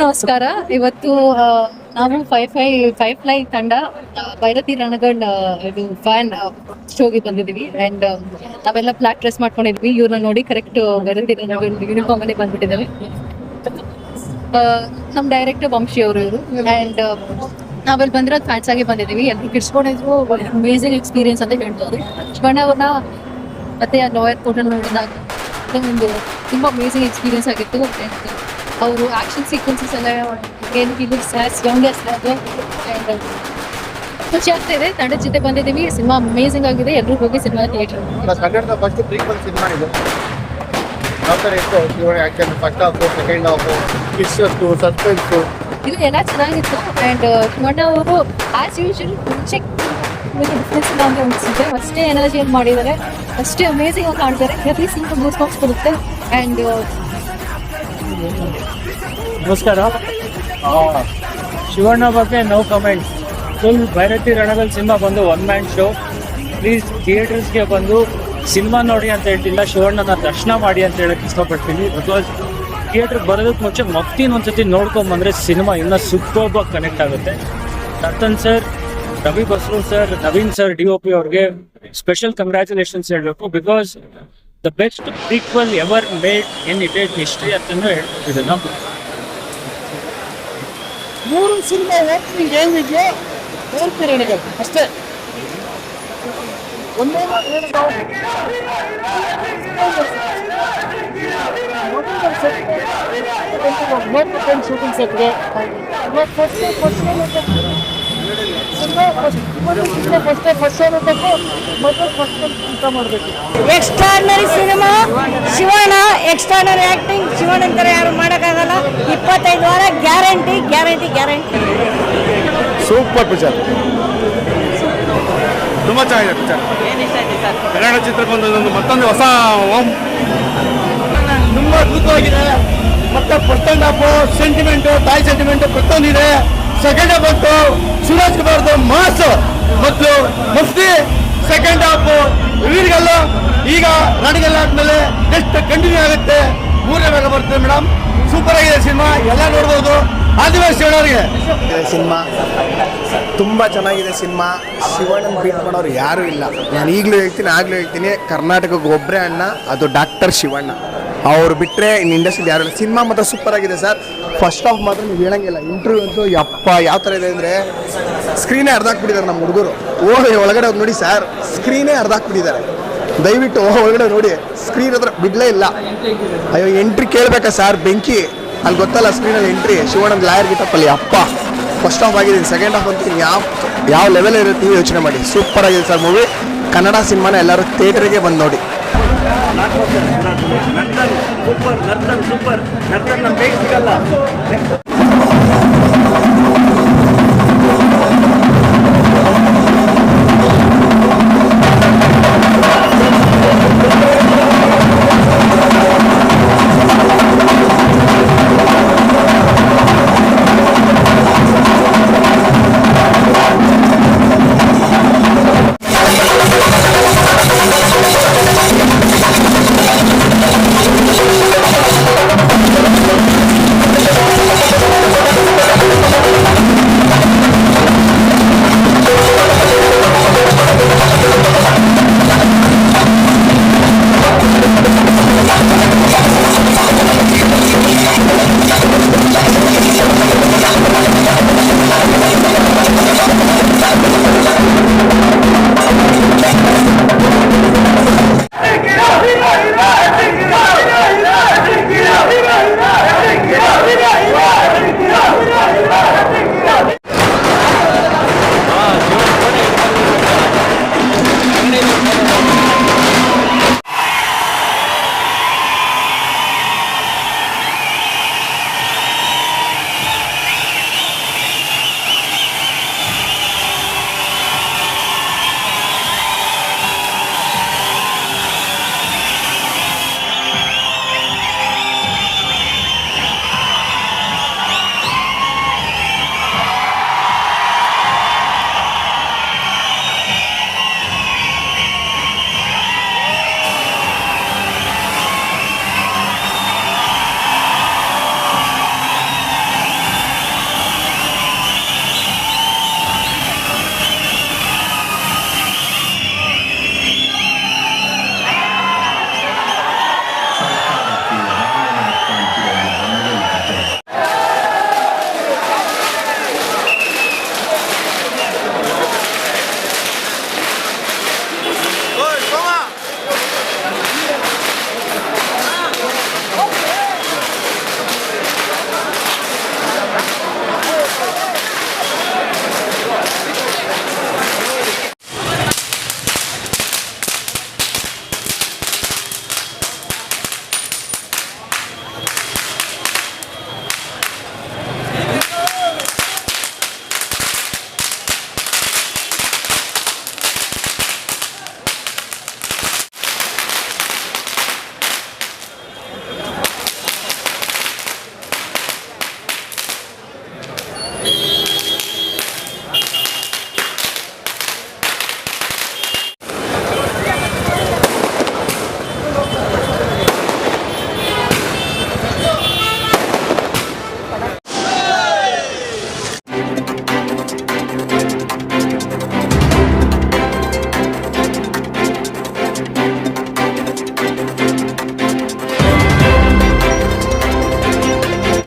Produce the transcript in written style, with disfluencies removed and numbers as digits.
ನಮಸ್ಕಾರ. ಇವತ್ತು ನಾವು ಫೈವ್ ಫ್ಲೈ ತಂಡ ಭೈರತಿ ರಣಗಡ್ ಇದು ಫ್ಯಾನ್ ಶೋಗೆ ಬಂದಿದ್ದೀವಿ. ಅಂಡ್ ನಾವೆಲ್ಲ ಬ್ಲಾಕ್ ಡ್ರೆಸ್ ಮಾಡ್ಕೊಂಡಿದ್ವಿ. ಇವ್ರನ್ನ ನೋಡಿ ಕರೆಕ್ಟ್ ಭೈರತಿ ರಣಗಡ್ ಯೂನಿಫಾರ್ಮ್ ಅಲ್ಲಿ ಬಂದ್ಬಿಟ್ಟಿದ್ದಾರೆ. ನಮ್ಮ ಡೈರೆಕ್ಟರ್ ವಂಶಿ ಅವರು ಇವರು. ಅಂಡ್ ನಾವೆಲ್ಲಿ ಬಂದಿರೋದು ಫ್ಯಾನ್ಸ್ ಆಗಿ ಬಂದಿದ್ದೀವಿ. ಎಲ್ಲರೂ ಕಿಡ್ಸ್ಕೊಂಡಿದ್ರು. ಅಮೇಝಿಂಗ್ ಎಕ್ಸ್ಪೀರಿಯನ್ಸ್ ಅಂತ ಹೇಳ್ಬೋದು. ಶಿವಣ್ಣ ಅವ್ರನ್ನ ಮತ್ತೆ ಆ ಲಾಯರ್ ಕೋರ್ಟ್ ನೋಡಿದಾಗ ಒಂದು ತುಂಬ ಅಮೇಝಿಂಗ್ ಎಕ್ಸ್ಪೀರಿಯನ್ಸ್ ಆಗಿತ್ತು. ಅವರು ಆಕ್ಷನ್ ಸೀಕ್ವೆನ್ಸಸ್ ಎಲ್ಲ ಖುಷಿ ಆಗ್ತಾ ಇದೆ. ತಂಡದ ಜೊತೆ ಬಂದಿದ್ದೀವಿ. ಸಿನಿಮಾ ಅಮೇಝಿಂಗ್ ಆಗಿದೆ. ಎಲ್ಲರೂ ಹೋಗಿ ಸಿನಿಮಾ ಥಿಯೇಟರ್ ಕನ್ನಡದ ಫಸ್ಟ್ ಪ್ರೀಕ್ವಲ್ ಸಿನಿಮಾ ಇದು. ಯಾವ ಥರ ಇತ್ತು action first half second half twist suspense ಇದು ಎಲ್ಲ ಚೆನ್ನಾಗಿತ್ತು. ಆ್ಯಂಡ್ ಶಿವಣ್ಣ ಅವರು ಆಸ್ ಯೂಶುವಲ್ ಮುಂಚೆ ಡಿಫ್ರೆನ್ಸ್ ಇಲ್ಲ ಅಂತ ಅನಿಸುತ್ತೆ. ಅಷ್ಟೇ ಎನರ್ಜಿ ಮಾಡಿದ್ದಾರೆ. ಅಷ್ಟೇ ಅಮೇಝಿಂಗ್ ಆಗಿ ಕಾಣ್ತಾರೆ. ಪ್ರತಿ ಸಿನಿಮಾ ಗೂಸ್ ಬಾಕ್ಸ್ ಬರುತ್ತೆ. ಆ್ಯಂಡ್ ನಮಸ್ಕಾರ. ಶಿವಣ್ಣ ಬಗ್ಗೆ no comments. Full Bhairathi Ranagal ಸಿನಿಮಾ ಬಂದು ಒನ್ ಮ್ಯಾನ್ ಶೋ. ಪ್ಲೀಸ್ ಥಿಯೇಟರ್ಸ್ಗೆ ಬಂದು ಸಿನಿಮಾ ನೋಡಿ ಅಂತ ಹೇಳ್ತಿಲ್ಲ, ಶಿವಣ್ಣನ ದರ್ಶನ ಮಾಡಿ ಅಂತ ಹೇಳಕ್ಕೆ ಇಷ್ಟಪಡ್ತೀನಿ. ಬಿಕಾಸ್ ಥಿಯೇಟ್ರಿಗೆ ಬರೋದಕ್ಕೆ ಮುಂಚೆ ಮತ್ತಿನ್ನೊಂದ್ಸತಿ ನೋಡ್ಕೊಂಬಂದರೆ ಸಿನಿಮಾ ಇನ್ನೂ ಸೂಪರ್ಬಾಗಿ ಕನೆಕ್ಟ್ ಆಗುತ್ತೆ. Ratan sir, Ravi Basrur sir, Naveen sir DOP ಅವ್ರಿಗೆ ಸ್ಪೆಷಲ್ ಕಂಗ್ರ್ಯಾಚುಲೇಷನ್ಸ್ ಹೇಳಬೇಕು. Because the best prequel ever made in Indian history ಅಂತಲೂ ಹೇಳ್ತಿದ್ದೆ ನಾವು. ಮೂರು ಸಿನಿಮಾ ಆ್ಯಕ್ಟಿಂಗ್ ಏನಿದೆ ಹೇಳ್ತೀರಿ ಅಷ್ಟೇ. ಒಂದೇ ಶೂಟಿಂಗ್ ಸೆಟ್ಗೆ extraordinary cinema. Shivanna extraordinary acting. Shivanna ಅಂತಾರೆ ಯಾರು ಮಾಡೋಕ್ಕಾಗಲ್ಲ. 25 ವಾರ guarantee guarantee guarantee. Super picture, ತುಂಬ ಚೆನ್ನಾಗಿದೆ ಪಿಕ್ಚರ್. ಕನ್ನಡ ಚಿತ್ರಕ್ಕೊಂದು ಮತ್ತೊಂದು ಹೊಸ ತುಂಬ ಅದ್ಭುತವಾಗಿದೆ. ಮತ್ತೆ ಫಸ್ಟ್ ಹಾಫು ಸೆಂಟಿಮೆಂಟು, ತಾಯಿ ಸೆಂಟಿಮೆಂಟು ಪ್ರತಿಯೊಂದಿದೆ. ಸೆಕೆಂಡ್ ಹಾಫ್ ಬಂತು ಸುರೇಶ್ ಕುಮಾರ್ದು ಮಾಸ್ ಮತ್ತು ಮುಫ್ತಿ. ಸೆಕೆಂಡ್ ಹಾಫು ಇವರಿಗೆಲ್ಲ ಈಗ ನಾಡಿಗೆಲ್ಲ ಆದ್ಮೇಲೆ ನೆಕ್ಸ್ಟ್ ಕಂಟಿನ್ಯೂ ಆಗುತ್ತೆ. ಮೂರನೇ ಭಾಗ ಬರ್ತದೆ ಮೇಡಮ್. ಸೂಪರ್ ಆಗಿದೆ ಸಿನಿಮಾ, ಎಲ್ಲ ನೋಡ್ಬೋದು. ಆದಿವಾಸಿ ಹೇಳೋರಿಗೆ ಸಿನಿಮಾ ತುಂಬ ಚೆನ್ನಾಗಿದೆ. ಸಿನಿಮಾ ಶಿವಣ್ಣನ ಬೀಟ್ ಮಾಡೋರು ಯಾರೂ ಇಲ್ಲ. ನಾನು ಈಗಲೂ ಹೇಳ್ತೀನಿ, ಆಗಲೂ ಹೇಳ್ತೀನಿ, ಕರ್ನಾಟಕಕ್ಕೆ ಒಬ್ಬರೇ ಅಣ್ಣ, ಅದು ಡಾಕ್ಟರ್ ಶಿವಣ್ಣ. ಅವ್ರು ಬಿಟ್ಟರೆ ಇನ್ನು ಇಂಡಸ್ಟ್ರಿಲಿ ಯಾರು ಇಲ್ಲ. ಸಿನಿಮಾ ಮಾತ್ರ ಸೂಪರ್ ಆಗಿದೆ ಸರ್. ಫಸ್ಟ್ ಹಾಫ್ ಮಾತ್ರ ನೀವು ಹೇಳಂಗಿಲ್ಲ. ಇಂಟರ್ವ್ಯೂ ಅಂತೂ ಯಪ್ಪ ಯಾವ ಥರ ಇದೆ ಅಂದರೆ ಸ್ಕ್ರೀನೇ ಅರ್ಧಾಕ್ಬಿಟ್ಟಿದ್ದಾರೆ ನಮ್ಮ ಹುಡುಗರು. ಒಳಗಡೆ ಹೋಗಿ ನೋಡಿ ಸರ್, ಸ್ಕ್ರೀನೇ ಅರ್ಧಾಕ್ಬಿಟ್ಟಿದ್ದಾರೆ. ದಯವಿಟ್ಟು ಒಳಗಡೆ ನೋಡಿ, ಸ್ಕ್ರೀನ್ ಹತ್ರ ಬಿಡಲೇ ಇಲ್ಲ. ಅಯ್ಯೋ ಎಂಟ್ರಿ ಕೇಳಬೇಕಾ ಸರ್, ಬೆಂಕಿ ಅಲ್ಲಿ ಗೊತ್ತಲ್ಲ ಸ್ಕ್ರೀನಲ್ಲಿ ಎಂಟ್ರಿ. ಶಿವಣ್ಣನ ಲಾಯರ್ ಗಿಟಪ್ಪಲ್ಲಿ ಅಪ್ಪ ಫಸ್ಟ್ ಹಾಫ್ ಆಗಿದೆ. ಸೆಕೆಂಡ್ ಹಾಫ್ ಅಂತ ಯಾವ ಲೆವೆಲ್ ಇರುತ್ತೆ ನೀವು ಯೋಚನೆ ಮಾಡಿ. ಸೂಪರ್ ಆಗಿದೆ ಸರ್ ಮೂವಿ. ಕನ್ನಡ ಸಿನಿಮಾನ ಎಲ್ಲರೂ ಥಿಯೇಟರ್ಗೆ ಬಂದು ನೋಡಿ. ಸೂಪರ್, ನರ್ತನ್ ಸೂಪರ್, ನರ್ತನ್ ನಮ್ಮ ಬೇಗ ಸಿಗಲ್ಲ.